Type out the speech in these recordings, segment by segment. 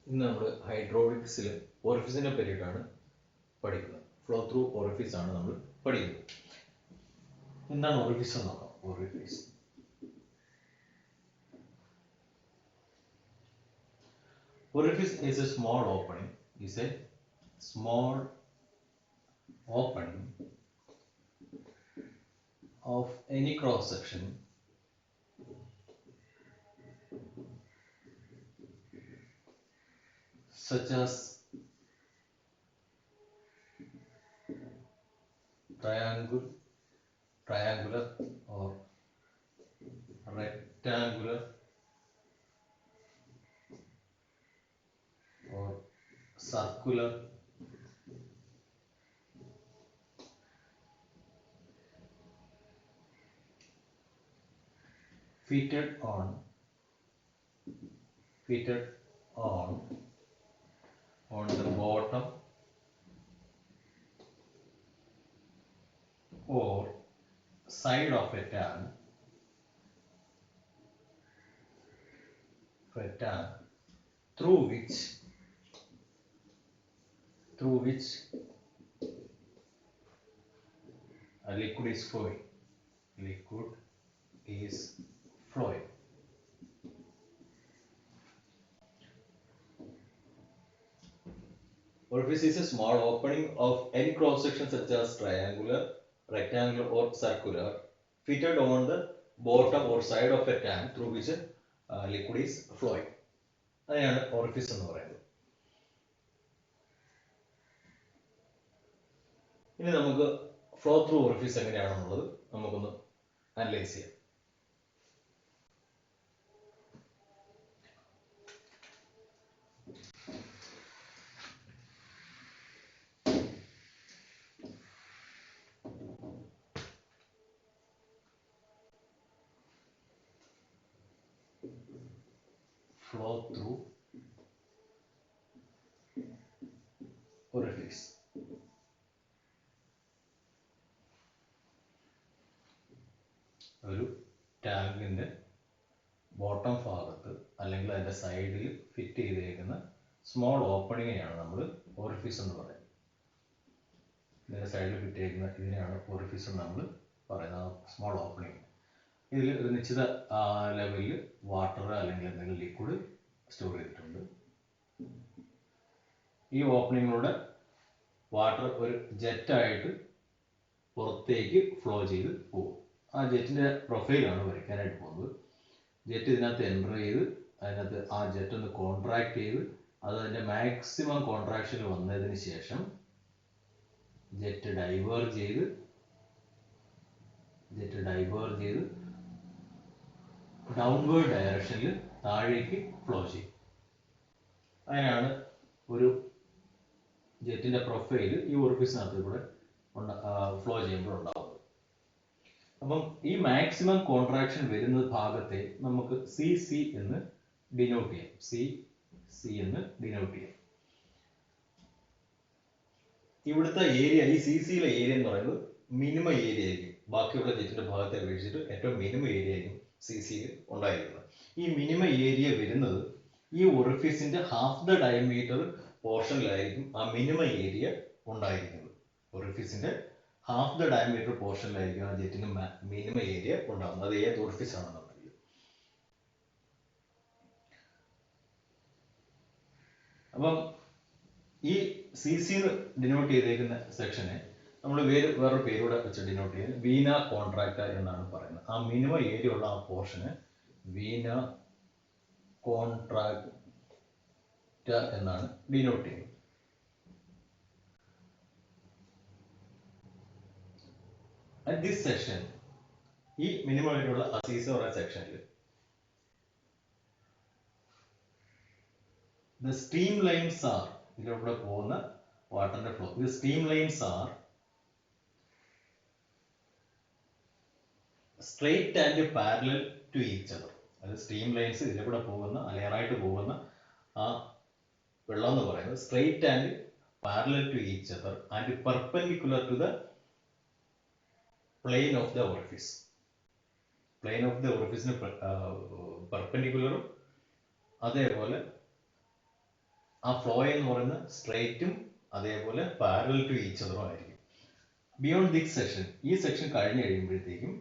ഇന്ന് നമ്മൾ ഹൈഡ്രോളിക്സിൽ ഓറിഫിസിനെ പറ്റിയിട്ടാണ് പഠിക്കുന്നത്. ഫ്ലോ ത്രൂ ഓറിഫിസ് ആണ് നമ്മൾ പഠിക്കുന്നത്. എന്താണ് ഓറിഫിസ് എന്ന് നോക്കാം. Orifice is a small opening of any cross section such as triangular or rectangular or circular fitted on the bottom or side of a tank through which a liquid is flowing. Orifice is a small opening of any cross section such as triangular, rectangular or circular fitted on the bottom or side of a tank through which liquid is flowing. അതിനാണ് orifice എന്ന് പറയുന്നത്. ഇനി നമുക്ക് flow through orifice എങ്ങനെയാണെന്നുള്ളത് നമുക്കൊന്ന് analyse ചെയ്യാം. Flow through orifice. ഒരു ടാങ്കിന്റെ ബോട്ടം ഭാഗത്ത് അല്ലെങ്കിൽ അതിന്റെ സൈഡിൽ ഫിറ്റ് ചെയ്തേക്കുന്ന സ്മോൾ ഓപ്പണിങ്ങിനെയാണ് നമ്മൾ ഓറിഫിസ് എന്ന് പറയുന്നത്. ഇതിന്റെ സൈഡിൽ ഫിറ്റ് ചെയ്തിരിക്കുന്ന ഇതിനെയാണ് ഓറിഫിസ് എന്ന് നമ്മൾ പറയുന്നത്, സ്മോൾ ഓപ്പണിങ്. ഇതിൽ ഒരു നിശ്ചിത ലെവലിൽ വാട്ടർ അല്ലെങ്കിൽ എന്തെങ്കിലും ലിക്വിഡ് സ്റ്റോർ ചെയ്തിട്ടുണ്ട്. ഈ ഓപ്പണിങ്ങിലൂടെ വാട്ടർ ഒരു ജെറ്റായിട്ട് പുറത്തേക്ക് ഫ്ലോ ചെയ്ത് പോകും. ആ ജെറ്റിന്റെ പ്രൊഫൈലാണ് വരയ്ക്കാനായിട്ട് പോകുന്നത്. ജെറ്റ് ഇതിനകത്ത് എൻ്റർ ചെയ്ത് അതിനകത്ത് ആ ജെറ്റ് ഒന്ന് കോൺട്രാക്ട് ചെയ്ത് അത് അതിന്റെ മാക്സിമം കോൺട്രാക്ഷൻ വന്നതിന് ശേഷം ജെറ്റ് ഡൈവേർജ് ചെയ്ത് ഡൗൺവേർഡ് ഡയറക്ഷനിൽ താഴേക്ക് ഫ്ലോ ചെയ്യും. അതിനാണ് ഒരു ജെറ്റിന്റെ പ്രൊഫൈൽ ഈ ഓറിഫിസിനകത്ത് കൂടെ ഫ്ലോ ചെയ്യുമ്പോൾ ഉണ്ടാവുന്നത്. അപ്പം ഈ മാക്സിമം കോൺട്രാക്ഷൻ വരുന്ന ഭാഗത്തെ നമുക്ക് CC എന്ന് ഡിനോട്ട് ചെയ്യാം. ഇവിടുത്തെ ഏരിയ, ഈ CCയിലെ ഏരിയ എന്ന് പറയുന്നത് മിനിമം ഏരിയ ആയിരിക്കും. ബാക്കിയുള്ള ജെറ്റിന്റെ ഭാഗത്തെ അപേക്ഷിച്ചിട്ട് ഏറ്റവും മിനിമം ഏരിയ ആയിരിക്കും CCയിൽ ഉണ്ടായിരിക്കുന്നത്. ഈ മിനിമം ഏരിയ വരുന്നത് ഈ ഒറിഫിസിന്റെ ഹാഫ് ദ ഡയമീറ്റർ പോർഷനിലായിരിക്കും ആ മിനിമം ഏരിയ ഉണ്ടായിരിക്കുന്നത്. ഒറിഫിസിന്റെ ഹാഫ് ദ ഡയമീറ്റർ പോർഷനിലായിരിക്കും ആ ജെറ്റിന് മിനിമം ഏരിയ ഉണ്ടാകുന്നത്. അത് ഏത് ഒറിഫിസ് ആണെന്നുണ്ടെങ്കിൽ. അപ്പം ഈ CC ഡിനോട്ട് ചെയ്തേക്കുന്ന സെക്ഷനെ നമ്മൾ വേറൊരു പേരൂടെ വെച്ച് ഡിനോട്ട് ചെയ്യുന്നത് വീന കോൺട്രാക്ട എന്നാണ് പറയുന്നത്. ആ മിനിമം ഏരിയ ഉള്ള ആ പോർഷന് വീന കോൺട്രാക്ട എന്നാണ് ഡിനോട്ട് ചെയ്യുന്നത്. At this section, ഈ മിനിമം ആയിട്ടുള്ള CC പറയുന്ന സെക്ഷനിൽ the streamlines are, ഇതിലൂടെ പോകുന്ന വാട്ടറിന്റെ flow, the streamlines are straight and parallel to each other. അത് സ്ട്രീം ലൈൻസ് ഇതിലൂടെ പോകുന്ന ലെയറായിട്ട് പോകുന്ന ആ വെള്ളം എന്ന് പറയുന്നത് straight and parallel to each other and perpendicular to the plane of the orifice. Plane of the orifice perpendicular അതേപോലെ ആ ഫ്ലോ എന്ന് പറയുന്നത് സ്ട്രെയിറ്റും അതേപോലെ പാരലൽ ടു ഈച്ച് അതറും ആയിരിക്കും. ബിയോണ്ട് ദിസ് സെക്ഷൻ, ഈ സെക്ഷൻ കഴിഞ്ഞ് കഴിയുമ്പോഴത്തേക്കും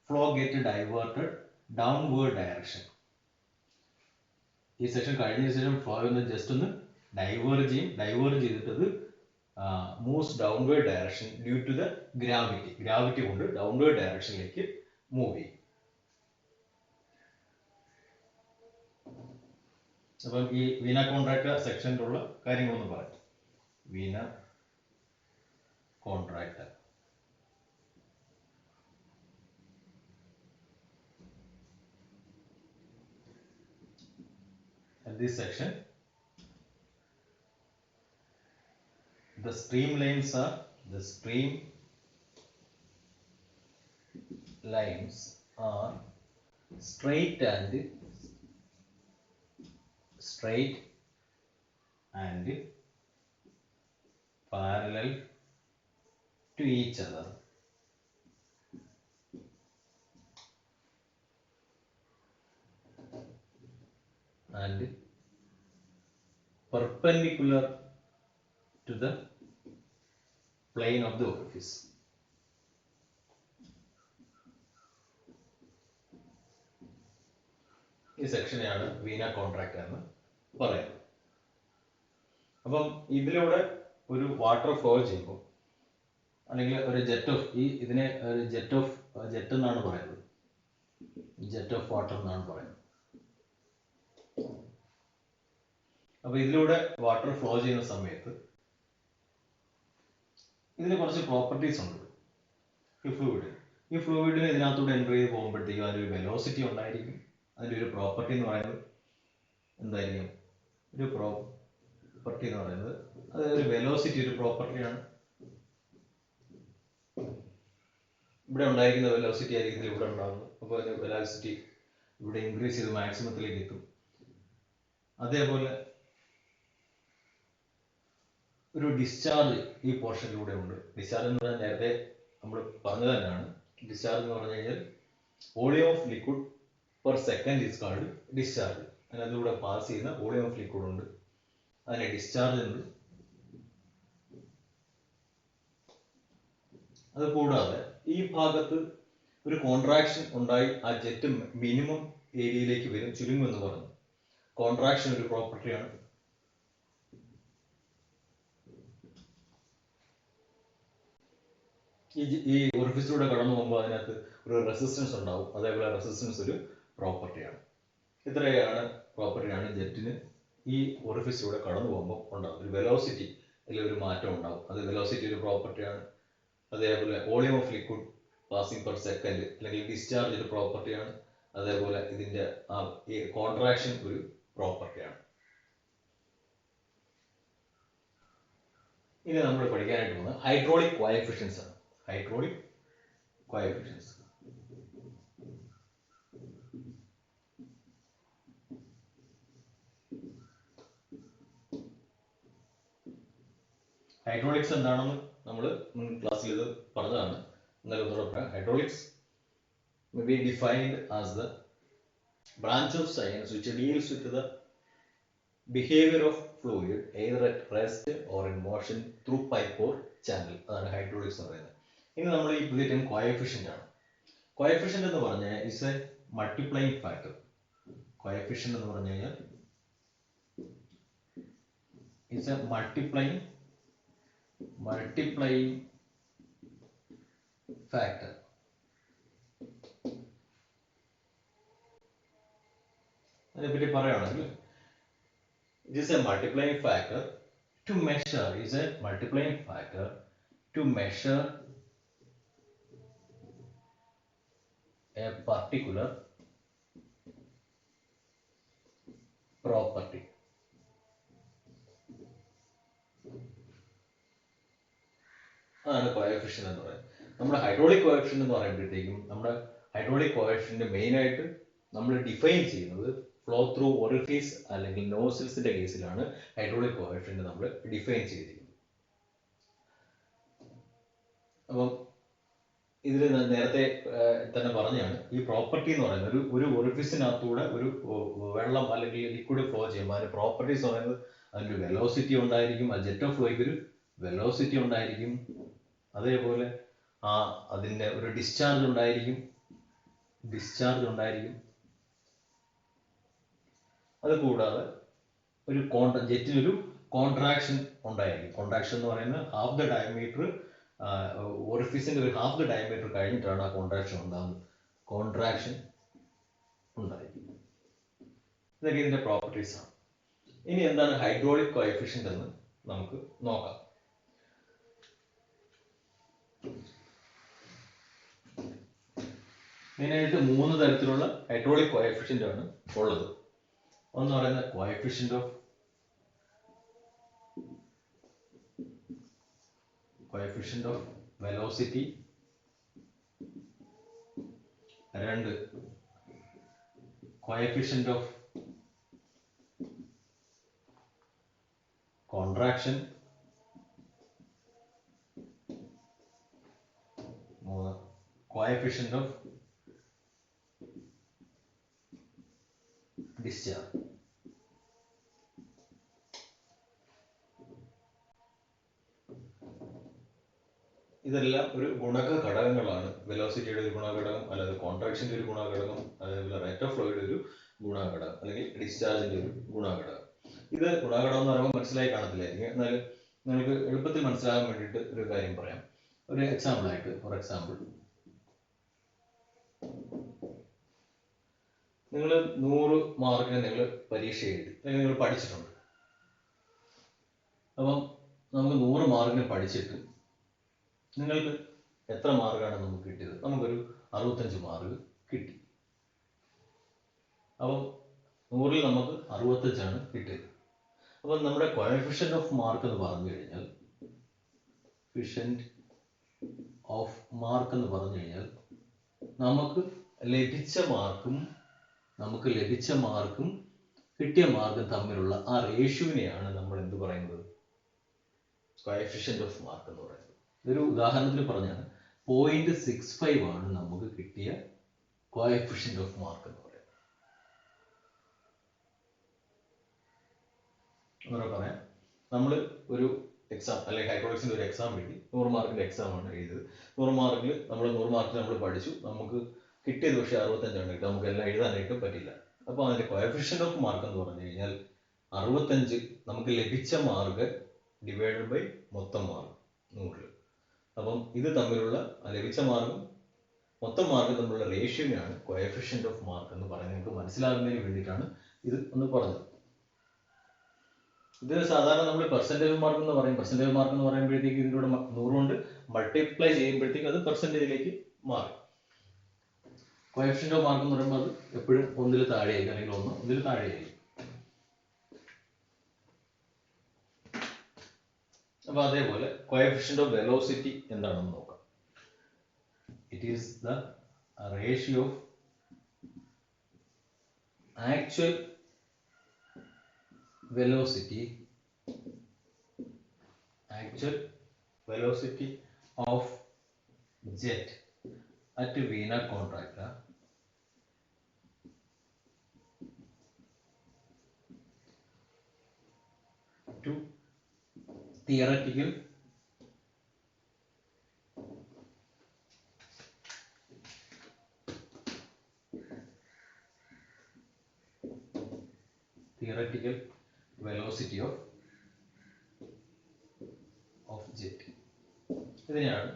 flow get diverted downward direction. ഈ സെക്ഷൻ കഴിഞ്ഞതിന് ശേഷം ഫ്ലോ ഒന്ന് ജസ്റ്റ് ഒന്ന് ഡൈവേർജ് ചെയ്യും. ഡൈവേർജ് ചെയ്തിട്ടത് moves downward direction due to the gravity. Gravity കൊണ്ട് ഡൗൺവേർഡ് ഡയറക്ഷനിലേക്ക് മൂവ് ചെയ്യും. അപ്പം ഈ വീന കോൺട്രാക്ട സെക്ഷനിലുള്ള കാര്യങ്ങളൊന്ന് പറയാം. Veena contract at this section the streamlines are straight and parallel to each other. And perpendicular to the plane of the orifice. ഈ സെക്ഷനെയാണ് Veena contract എന്ന് പറയുന്നത്. അപ്പം ഇതിലൂടെ ഒരു വാട്ടർ ഫ്ലോ ചെയ്യുമ്പോൾ അല്ലെങ്കിൽ ഒരു ഇതിനെ ഒരു ജെറ്റ് എന്നാണ് പറയുന്നത്. ജെറ്റ് ഓഫ് വാട്ടർ എന്നാണ് പറയുന്നത്. അപ്പൊ ഇതിലൂടെ വാട്ടർ ഫ്ലോ ചെയ്യുന്ന സമയത്ത് ഇതിന് കുറച്ച് പ്രോപ്പർട്ടീസ് ഉണ്ട്. ഈ ഫ്ലൂയിഡിന് ഇതിനകത്തൂടെ എൻട്രി ചെയ്ത് പോകുമ്പോഴത്തേക്കും അതിനൊരു വെലോസിറ്റി ഉണ്ടായിരിക്കും. അതിൻ്റെ ഒരു പ്രോപ്പർട്ടി എന്ന് പറയുന്നത് എന്തായിരിക്കും? ഒരു പ്രോപ്പർട്ടി എന്ന് പറയുന്നത് അതൊരു വെലോസിറ്റി ഒരു പ്രോപ്പർട്ടിയാണ്. ഇവിടെ ഉണ്ടായിരിക്കുന്ന വെലോസിറ്റി ആയിരിക്കും ഇവിടെ ഉണ്ടാകുന്നത്. അപ്പോൾ അതിന് വെലോസിറ്റി ഇവിടെ ഇൻക്രീസ് ചെയ്ത് മാക്സിമത്തിലേക്ക് എത്തും. അതേപോലെ ഒരു ഡിസ്ചാർജ് ഈ പോർഷനിലൂടെ ഉണ്ട്. ഡിസ്ചാർജ് എന്ന് പറഞ്ഞാൽ നേരത്തെ നമ്മൾ പറഞ്ഞു തന്നെയാണ്. ഡിസ്ചാർജ് എന്ന് പറഞ്ഞു കഴിഞ്ഞാൽ volume of liquid per second is called discharge. അതിനകത്തൂടെ പാസ് ചെയ്യുന്ന വോളിയം ഓഫ് ലിക്വിഡ് ഉണ്ട്, അതിനെ ഡിസ്ചാർജ് ഉണ്ട്. അത് കൂടാതെ ഈ ഭാഗത്ത് ഒരു കോൺട്രാക്ഷൻ ഉണ്ടായി ആ ജെറ്റ് മിനിമം ഏരിയയിലേക്ക് വരും, ചുരുങ്ങും എന്ന് പറഞ്ഞു. കോൺട്രാക്ഷൻ ഒരു പ്രോപ്പർട്ടിയാണ്. ഈ ഒറിഫിസിലൂടെ കടന്നു പോകുമ്പോൾ അതിനകത്ത് ഒരു റെസിസ്റ്റൻസ് ഉണ്ടാവും. അതേപോലെ റെസിസ്റ്റൻസ് ഒരു പ്രോപ്പർട്ടിയാണ്. ഇത്രയാണ് പ്രോപ്പർട്ടിയാണ് ജെറ്റിന് ഈ ഒറിഫിസിലൂടെ കടന്നു പോകുമ്പോൾ ഉണ്ടാവും. ഒരു വെലോസിറ്റി അല്ലെങ്കിൽ ഒരു മാറ്റം ഉണ്ടാവും. അത് വെലോസിറ്റി ഒരു പ്രോപ്പർട്ടിയാണ്. അതേപോലെ volume of liquid passing per second അല്ലെങ്കിൽ ഡിസ്ചാർജ് ഒരു പ്രോപ്പർട്ടിയാണ്. അതേപോലെ ഇതിന്റെ കോൺട്രാക്ഷൻ ഒരു പ്രോപ്പർട്ടിയാണ്. ഇനി നമ്മൾ പഠിക്കാനായിട്ട് പോകുന്നത് ഹൈഡ്രോളിക് കോഎഫിഷ്യൻസ് ആണ്. Hydraulic coefficients. ഹൈഡ്രോളിക്സ് എന്താണെന്ന് നമ്മൾ മുൻ ക്ലാസ്സിൽ ഇത് പറഞ്ഞതാണ്. എന്നാലും ഒന്നുകൂടെ പറയാം. Hydraulics may be defined as the branch of science which deals with the behavior of fluid either at rest or in motion through pipe or channel. അതാണ് ഹൈഡ്രോളിക്സ് എന്ന് പറയുന്നത്. ഇനി നമ്മൾ ഈ പുതിയ ടൈം കോഎഫിഷ്യന്റ് ആണ്. കോഎഫിഷ്യന്റ് എന്ന് പറഞ്ഞാൽ is A multiplying factor. Coefficient എന്ന് പറഞ്ഞു കഴിഞ്ഞാൽ ഇസ് എ മൾട്ടിപ്ലൈയിങ് ഫാക്ടർ. അതിനെപ്പറ്റി പറയുകയാണെങ്കിൽ it is a multiplying factor to measure a particular property. അതാണ് കോഎഫിഷ്യന്റ് എന്ന് പറയുന്നത്. നമ്മുടെ ഹൈഡ്രോളിക് കോഎഫിഷ്യന്റ് എന്ന് പറയുമ്പോഴത്തേക്കും നമ്മുടെ ഹൈഡ്രോളിക് കോഎഫിഷ്യന്റ് മെയിൻ ആയിട്ട് നമ്മൾ ഡിഫൈൻ ചെയ്യുന്നത് ഫ്ലോ ത്രൂ ഒറിഫീസ് അല്ലെങ്കിൽ നോസിൽസിന്റെ കേസിലാണ് ഹൈഡ്രോളിക് കോഎഫിഷ്യന്റ് നമ്മൾ ഡിഫൈൻ ചെയ്തിരിക്കുന്നത്. അപ്പം ഇതിൽ നേരത്തെ തന്നെ പറഞ്ഞാണ് ഈ പ്രോപ്പർട്ടി എന്ന് പറയുന്നത് ഒരു ഒറിഫിസിനകത്തൂടെ ഒരു വെള്ളം അല്ലെങ്കിൽ ലിക്വിഡ് ഫ്ലോ ചെയ്യുമ്പോൾ അതിന്റെ പ്രോപ്പർട്ടീസ് പറയുന്നത് അതിൻ്റെ വെലോസിറ്റി ഉണ്ടായിരിക്കും, ആ ജെറ്റ് ഓഫ് ഫ്ലോയ്ക്ക് ഒരു വെലോസിറ്റി ഉണ്ടായിരിക്കും, അതേപോലെ അതിൻ്റെ ഒരു ഡിസ്ചാർജ് ഉണ്ടായിരിക്കും, അത് കൂടാതെ ഒരു ജെറ്റിനൊരു കോൺട്രാക്ഷൻ ഉണ്ടായിരിക്കും. കോൺട്രാക്ഷൻ എന്ന് പറയുന്നത് ഹാഫ് ദ ഡയമീറ്റർ, ഓറിഫിസിന്റെ ഒരു ഹാഫ് ദ ഡയമീറ്റർ കഴിഞ്ഞിട്ടാണ് ആ കോൺട്രാക്ഷൻ ഉണ്ടാകുന്നത്. കോൺട്രാക്ഷൻ ഉണ്ടായിരിക്കും. ഇതൊക്കെ ഇതിന്റെ പ്രോപ്പർട്ടീസ് ആണ്. ഇനി എന്താണ് ഹൈഡ്രോളിക് കോഎഫിഷ്യന്റ് എന്ന് നമുക്ക് നോക്കാം. മെയിനായിട്ട് 3 തരത്തിലുള്ള ഹൈഡ്രോളിക് കോഎഫിഷ്യന്റ് ആണ് ഉള്ളത്. ഒന്ന് പറയുന്നത് coefficient of velocity, 2 coefficient of contraction, 3 coefficient of discharge. ഇതെല്ലാം ഒരു ഗുണക ഘടകങ്ങളാണ്. വെലോസിറ്റിയുടെ ഒരു ഗുണഘടകം, അല്ലെങ്കിൽ കോൺട്രാക്ഷന്റെ ഒരു ഗുണഘടകം, അതേപോലെ റേറ്റ് ഓഫ് ഫ്ലോയുടെ ഒരു ഗുണഘടകം, അല്ലെങ്കിൽ ഡിസ്ചാർജിന്റെ ഒരു ഗുണഘടകം. ഇത് ഗുണഘടകം എന്ന് പറയുമ്പോൾ മനസ്സിലായി കാണത്തില്ലായിരിക്കും, എന്നാലും നിങ്ങൾക്ക് എളുപ്പത്തിൽ മനസ്സിലാകാൻ വേണ്ടിയിട്ട് ഒരു കാര്യം പറയാം. ഒരു എക്സാമ്പിൾ ആയിട്ട്, ഫോർ എക്സാമ്പിൾ, നിങ്ങൾ 100 മാർക്കിന് നിങ്ങൾ പരീക്ഷ എഴുതി, അല്ലെങ്കിൽ നിങ്ങൾ പഠിച്ചിട്ടുണ്ട്. അപ്പം നമുക്ക് 100 മാർക്കിന് പഠിച്ചിട്ട് നിങ്ങൾക്ക് എത്ര മാർക്കാണ് നമുക്ക് കിട്ടിയത്? നമുക്കൊരു 65 മാർക്ക് കിട്ടി. അപ്പം 100-ൽ നമുക്ക് 65 കിട്ടിയത്. അപ്പം നമ്മുടെ കോഎഫിഷ്യന്റ് ഓഫ് മാർക്ക് എന്ന് പറഞ്ഞു കഴിഞ്ഞാൽ, നമുക്ക് ലഭിച്ച മാർക്കും കിട്ടിയ മാർക്കും തമ്മിലുള്ള ആ റേഷ്യോനെയാണ് നമ്മൾ എന്ത് പറയുന്നത്? കോഎഫിഷ്യന്റ് ഓഫ് മാർക്ക് എന്ന് പറയുന്നത്. ഇതൊരു ഉദാഹരണത്തിന് പറഞ്ഞാണ് 0.65 ആണ് നമുക്ക് കിട്ടിയ കോഎഫിഷ്യന്റ് ഓഫ് മാർക്ക് എന്ന് പറയുന്നത്. ഒന്നുകൂടെ പറയാം. നമ്മൾ ഒരു എക്സാം, അല്ലെങ്കിൽ ഹൈഡ്രോളിക്സിന്റെ ഒരു എക്സാം എഴുതി, 100 മാർക്കിന്റെ എക്സാം ആണ് എഴുതിയത്. 100 മാർക്കിൽ നമ്മൾ പഠിച്ചു, നമുക്ക് കിട്ടിയത് പക്ഷേ 65 കിട്ടും. നമുക്ക് എല്ലാം എഴുതാനായിട്ട് പറ്റില്ല. അപ്പോൾ അതിന്റെ കോഎഫിഷ്യന്റ് ഓഫ് മാർക്ക് എന്ന് പറഞ്ഞു കഴിഞ്ഞാൽ 65 നമുക്ക് ലഭിച്ച മാർക്ക് ഡിവൈഡഡ് ബൈ മൊത്തം മാർക്ക് 100. അപ്പം ഇത് തമ്മിലുള്ള ലഭിച്ച മാർക്കും മൊത്തം മാർക്കും തമ്മിലുള്ള റേഷ്യോയാണ് കോഎഫിഷ്യന്റ് ഓഫ് മാർക്ക് എന്ന് പറയുന്നത്. നിങ്ങൾക്ക് മനസ്സിലാകുന്നതിന് വേണ്ടിയിട്ടാണ് ഇത് ഒന്ന് പറഞ്ഞത്. ഇത് സാധാരണ നമ്മൾ പെർസെന്റേജ് മാർക്ക് എന്ന് പറയും. പെർസെന്റേജ് മാർക്ക് എന്ന് പറയുമ്പോഴത്തേക്ക് ഇതിലൂടെ 100 കൊണ്ട് മൾട്ടിപ്ലൈ ചെയ്യുമ്പോഴത്തേക്ക് അത് പെർസെന്റേജിലേക്ക് മാറും. കോഎഫിഷ്യന്റ് ഓഫ് മാർക്ക് എന്ന് പറയുമ്പോൾ അത് എപ്പോഴും 1-ൽ താഴെയായിരിക്കും, അല്ലെങ്കിൽ 1-ൽ താഴെയായിരിക്കും. അപ്പൊ അതേപോലെ കോഎഫിഷ്യന്റ് ഓഫ് വെലോസിറ്റി എന്താണെന്ന് നോക്കാം. It is the ratio of actual velocity of jet at Veena contractor to theoretical velocity of jet. ഇതിനെയാണ്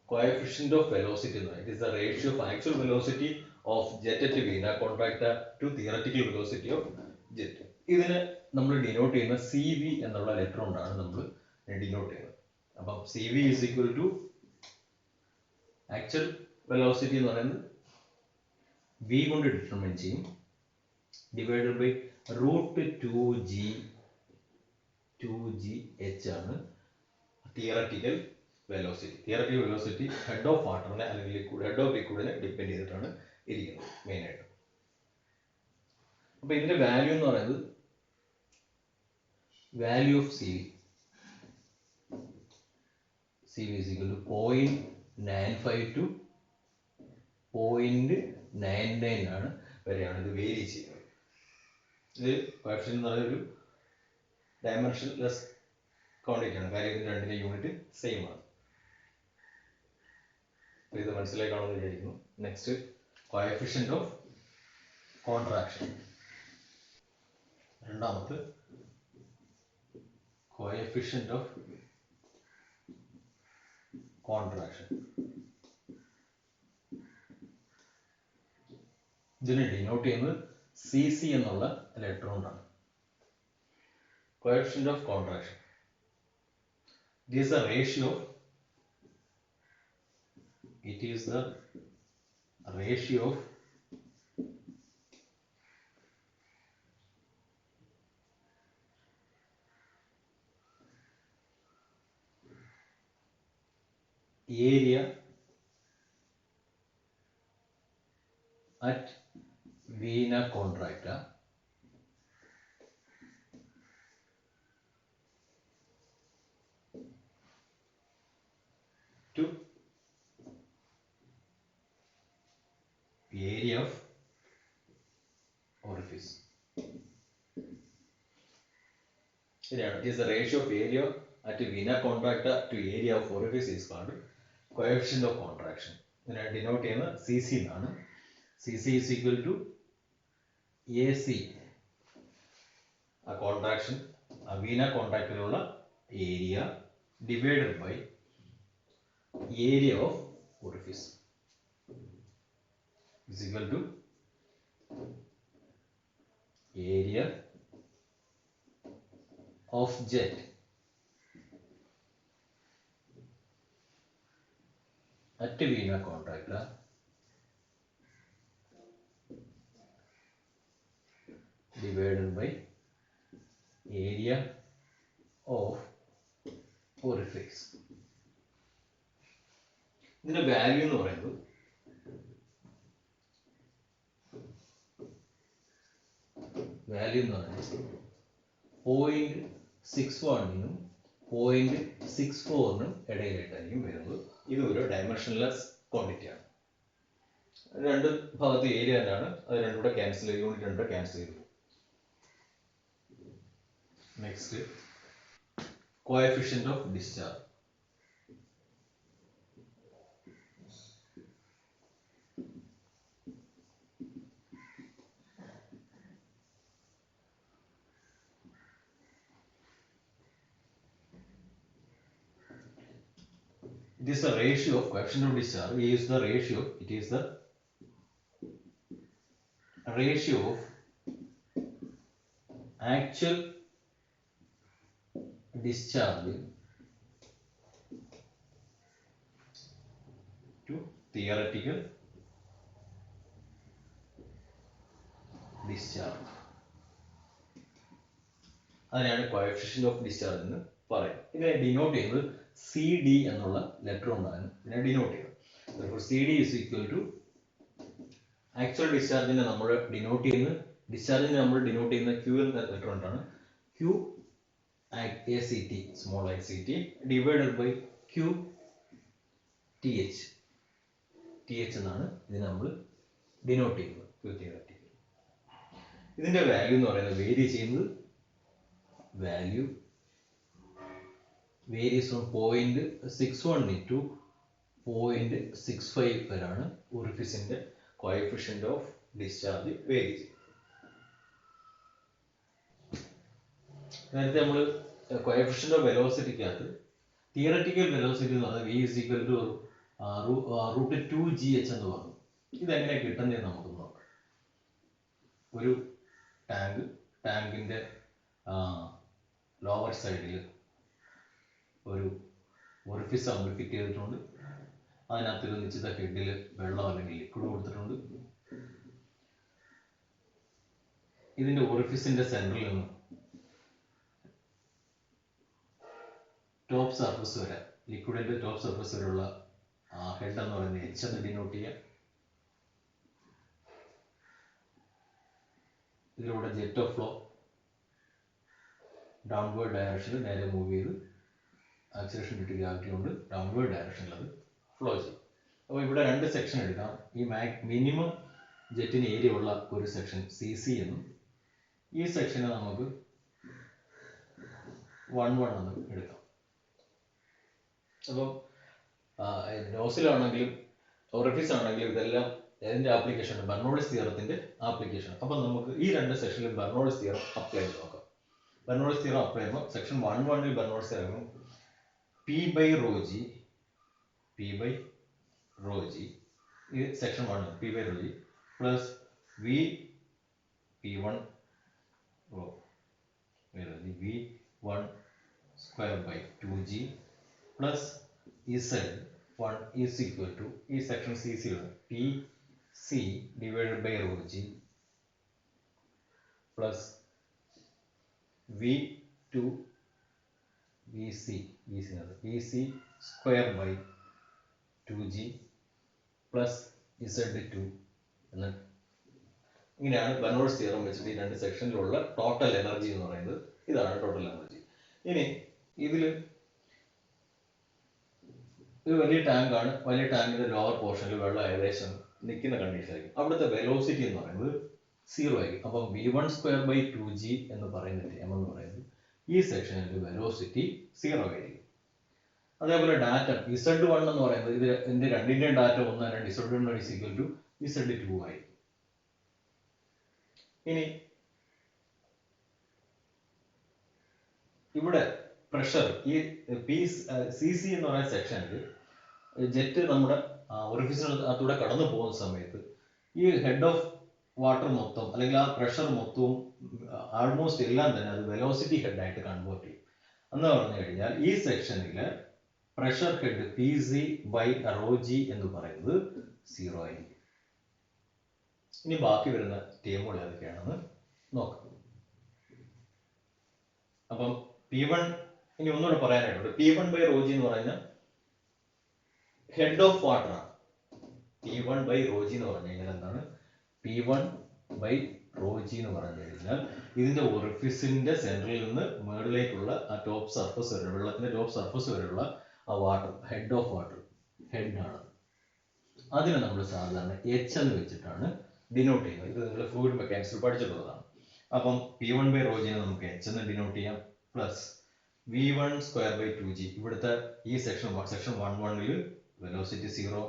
coefficient of velocity എന്ന് പറയുന്നത്. It is the ratio of actual velocity of jet at Veena contractor to theoretical velocity of jet. ഇതിനെ നമ്മൾ denote ചെയ്യുന്ന CV എന്നുള്ള letter കൊണ്ടാണ് നമ്മൾ denote ചെയ്യുന്നത്. അപ്പം CV is equal to actual velocity എന്ന് പറയുന്നത് V കൊണ്ട് ഡിറ്റർമിൻ ചെയ്യും, ഡിവൈഡഡ് ബൈ √2gh ആണ് theoretical velocity. Theoretical velocity head of വാട്ടറിനെ അല്ലെങ്കിൽ ഹെഡ് ഓഫ് ലിക്വിഡിനെ ഡിപ്പെൻഡ് ചെയ്തിട്ടാണ് ഇരിക്കുന്നത് മെയിനായിട്ട്. അപ്പൊ ഇതിന്റെ വാല്യൂ എന്ന് പറയുന്നത് value of CV is equal to 0.2 0.95 to 0.99 ആണ് വരെയാണ് ഇത് വേരി ചെയ്യുന്നത്. ഇത് കോഎഫിഷ്യന്റ് എന്ന് പറയുന്ന ഒരു ഡയമെൻഷൻലെസ് ക്വാണ്ടിറ്റി ആണ്. കാര്യം ഇതിന് രണ്ടിന്റെ യൂണിറ്റ് സെയിം ആണ്. ഇത് മനസ്സിലായി കാണുമെന്ന് വിചാരിക്കുന്നു. Next, coefficient of contraction. രണ്ടാമത്തെ കോഎഫിഷ്യന്റ് ഓഫ് കോൺട്രാക്ഷൻ. ഇതിനെ ഡിനോട്ട് ചെയ്യുന്നത് CC എന്നുള്ള ലെറ്റർ കൊണ്ടാണ്. Coefficient of contraction. It is the ratio of area at vena contracta to area of orifice. It is the ratio of area at vena contracta to area of orifice is called coefficient of contraction. ഇതിനെ denote ചെയ്യുന്നത് CC എന്നാണ്. CC is equal to AC, a contraction, a vena contractiലുള്ള area divided by area of orifice is equal to area of jet at vena contracta divided by area of orifice. ഇതിന്റെ value എന്ന് പറയുന്നത് .61 നും 0.64 ഇടയിലായിട്ടായിരിക്കും വരുന്നത്. ഇത് ഒരു dimensionless quantity ആണ്. രണ്ട് ഭാഗത്ത് ഏരിയ തന്നെയാണ്. അത് രണ്ടും കൂടെ ക്യാൻസൽ ചെയ്ത് യൂണിറ്റ് രണ്ടും ക്യാൻസൽ ചെയ്തു. Next, coefficient of discharge. It is the ratio of coefficient of discharge. It is the ratio of actual discharge to theoretical discharge. അതിനാണ് കോഎഫിഷ്യന്റ് ഓഫ് ഡിസ്ചാർജ് എന്ന് പറയുന്നത്. ഇതിനെ ഡിനോട്ട് ചെയ്യുന്നത് CD എന്നുള്ള ലെറ്റർ കൊണ്ടാണ് ഇതിനെ ഡിനോട്ട് ചെയ്യുന്നത്. Therefore CD is equal to actual ഡിസ്ചാർജിനെ നമ്മൾ ഡിനോട്ട് ചെയ്യുന്നത് Q എന്ന ലെറ്റർ കൊണ്ടാണ്. Q ACT small ACT divided by Q TH എന്നാണ് ഇതിനെ നമ്മൾ ഡിനോട്ട് ചെയ്യുന്നത്. ഇതിന്റെ വാല്യൂ എന്ന് പറയുന്നത് വേരി ചെയ്യുന്നത് varies from 0.61 to 0.65 വരെയാണ് ഒറിഫിസിന്റെ കോഎഫിഷ്യന്റ് ഓഫ് ഡിസ്ചാർജ് വേരി ചെയ്യുന്നത്. നേരത്തെ നമ്മൾ കോഎഫിഷ്യന്റ് ഓഫ് വെലോസിറ്റിക്കകത്ത് തിയററ്റിക്കൽ വെലോസിറ്റി എന്ന് പറഞ്ഞാൽ V is equal to √2gh എന്ന് പറഞ്ഞു. ഇതെങ്ങനെ കിട്ടുന്നതെന്ന് നമുക്ക് നോക്കാം. ഒരു ടാങ്കിന്റെ ലോവർ സൈഡിൽ ഒരു ഒറിഫിസ് നമ്മൾ ഫിറ്റ് ചെയ്തിട്ടുണ്ട്. അതിനകത്ത് ഒരു നിശ്ചിത ഹെഡിൽ വെള്ളം അല്ലെങ്കിൽ ലിക്വിഡ് കൊടുത്തിട്ടുണ്ട്. ഇതിന്റെ ഒറിഫിസിന്റെ സെന്ററിൽ നിന്ന് ടോപ്പ് സർഫസ് വരെ, ലിക്വിഡിന്റെ ടോപ്പ് സർഫസ് വരെയുള്ള ഹെഡ് എന്ന് പറയുന്നത് H എന്ന് ഡിനോട്ട് ചെയ്യാം. ഇതിലൂടെ ജെറ്റ് ഓഫ് ഫ്ലോ ഡൗൺവേർഡ് ഡയറക്ഷനിൽ നേരെ മൂവ് ചെയ്ത് ആക്സിലറേഷൻ ഡ്യൂ ടു ഗ്രാവിറ്റി കൊണ്ട് ഡൗൺവേർഡ് ഡയറക്ഷനിൽ അത് ഫ്ലോ ചെയ്യും. അപ്പോൾ ഇവിടെ രണ്ട് സെക്ഷൻ എടുക്കാം. ഈ മിനിമം ജെറ്റിന് ഏരിയ ഉള്ള ഒരു സെക്ഷൻ CC എന്നും ഈ സെക്ഷനെ നമുക്ക് 1 എന്നും എടുക്കാം. അപ്പം നോസിലാണെങ്കിലും ഓറിഫിസ് ആണെങ്കിലും ഇതെല്ലാം ഇതിന്റെ ആപ്ലിക്കേഷൻ ഉണ്ട്, ബെർണോളിസ് തിയറത്തിന്റെ ആപ്ലിക്കേഷൻ. അപ്പം നമുക്ക് ഈ രണ്ട് സെക്ഷനിലും ബെർണോളിസ് തിയറം അപ്ലൈ ചെയ്ത് നോക്കാം. ബെർണോളിസ് തിയറം അപ്ലൈ ചെയ്യുമ്പോൾ സെക്ഷൻ 1.1 ബെർണോളിസ് തിയറം P/ρg ഇത് section 1 P/ρg plus P1 V1 square by 2g plus Z1 is equal to ഈ section CC PC divided by ρg plus V2 VC square by 2g plus Z2 എന്ന് ഇങ്ങനെയാണ് Bernoulli's theorem വെച്ചിട്ട് ഈ രണ്ട് സെക്ഷനിലുള്ള total energy എന്ന് പറയുന്നത്. ഇതാണ് total energy. ഇനി ഇതിൽ ഇത് വലിയ ടാങ്കാണ്. വലിയ ടാങ്കിന്റെ ലോവർ പോർഷനിൽ വെള്ളം ഏകദേശം നിൽക്കുന്ന കണ്ടീഷൻ ആയിരിക്കും. അവിടുത്തെ വെലോസിറ്റി എന്ന് പറയുന്നത് 0 ആയിരിക്കും. അപ്പം V1 square by 2g എന്ന് പറയുന്നത് എന്ന് പറയുന്നത് ഈ സെക്ഷനിൽ വെലോസിറ്റി 0 ആയിരിക്കും. അതേപോലെ ഡാറ്റ Z1 എന്ന് പറയുന്നത് ഇതിന്റെ രണ്ടിന്റെയും ഡാറ്റ ഒന്നാണ്. Z1 is equal to Z2 ആയിരിക്കും. ഇനി ഇവിടെ പ്രഷർ ഈ CC എന്ന് പറയുന്ന സെക്ഷനിൽ ജെറ്റ് നമ്മുടെ ഒറിഫിസിനകത്തൂടെ കടന്നു പോകുന്ന സമയത്ത് ഈ ഹെഡ് ഓഫ് വാട്ടർ മൊത്തം അല്ലെങ്കിൽ ആ പ്രഷർ മൊത്തവും ആൾമോസ്റ്റ് എല്ലാം തന്നെ അത് വെലോസിറ്റി ഹെഡ് ആയിട്ട് കൺവേർട്ട് ചെയ്യും. എന്ന് പറഞ്ഞു കഴിഞ്ഞാൽ ഈ സെക്ഷനില് പ്രഷർ ഹെഡ് PC/ρg എന്ന് പറയുന്നത് 0 ആയിരിക്കും. ഇനി ബാക്കി വരുന്ന ടേമുകൾ ഏതൊക്കെയാണെന്ന് നോക്കാം. അപ്പം P1 ഇനി ഒന്നുകൂടെ പറയാനായിട്ടുണ്ട്. P1/ρg എന്ന് പറയുന്ന ഹെഡ് ഓഫ് വാട്ടർ ആണ്. P1/ρg എന്ന് പറഞ്ഞു കഴിഞ്ഞാൽ എന്താണ്? P1/ρg എന്ന് പറഞ്ഞു കഴിഞ്ഞാൽ ഇതിന്റെ ഒറിഫിസിന്റെ സെന്ററിൽ നിന്ന് മേളിലേക്കുള്ള ആ ടോപ്പ് സർഫസ് വരെ, വെള്ളത്തിന്റെ ടോപ്പ് സർഫസ് വരെയുള്ള ആ water, head of water, head ആണ്. അതിനെ നമ്മൾ സാധാരണ H എന്ന് വെച്ചിട്ടാണ് ഡിനോട്ട് ചെയ്യുന്നത്. ഇത് നിങ്ങൾ ഫ്ലൂയിഡ് മെക്കാനിക്സിൽ പഠിച്ചിട്ടുള്ളതാണ്. അപ്പം P1/ρg നമുക്ക് H എന്ന് ഡിനോട്ട് ചെയ്യാം plus V1 square by 2g. ഇവിടുത്തെ ഈ സെക്ഷൻ 1.1 വെലോസിറ്റി 0.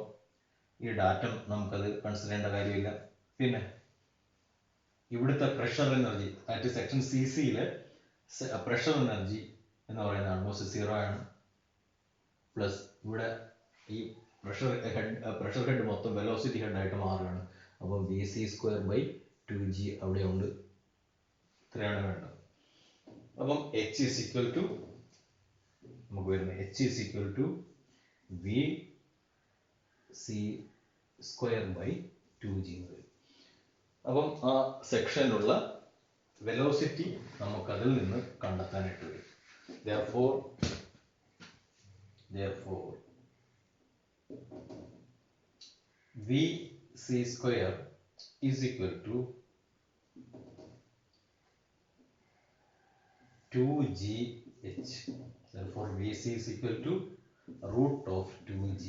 ഈ ഡാറ്റ നമുക്കത് കൺസിഡർ ചെയ്യേണ്ട കാര്യമില്ല. പിന്നെ ഇവിടുത്തെ പ്രഷർ എനർജി അറ്റ് സെക്ഷൻ CCയിലെ പ്രഷർ എനർജി എന്ന് പറയുന്നത് ആൾമോസ്റ്റ് 0 ആണ്. പ്ലസ് ഇവിടെ ഈ പ്രഷർ ഹെഡ് മൊത്തം വെലോസിറ്റി ഹെഡ് ആയിട്ട് മാറുകയാണ്. അപ്പം VC square by 2g അവിടെ ഉണ്ട്. ഇത്രയാണ് വേണ്ടത്. അപ്പം H is equal to നമുക്ക് വരുന്നത് H is equal to VC square by 2g എന്ന് വരും. അപ്പം ആ സെക്ഷനിലുള്ള വെലോസിറ്റി നമുക്ക് അതിൽ നിന്ന് കണ്ടെത്താനായിട്ട് വരും. Therefore VC square is equal to 2gh. Therefore VC is equal to root of 2gh.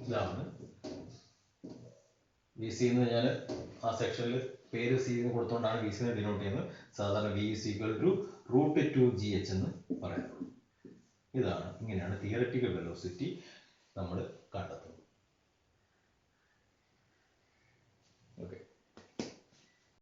ഇതാണ് VC എന്ന് ഞാൻ ആ സെക്ഷനിൽ പേര് C എന്ന് കൊടുത്തുകൊണ്ടാണ് VC എന്ന് ഡിനോട്ട് ചെയ്യുന്നത്. സാധാരണ V is equal to root 2gh എന്ന് പറയുന്നത്. ഇങ്ങനെയാണ് തിയററ്റിക്കൽ വെലോസിറ്റി നമ്മൾ കണ്ടെത്തുന്നത്.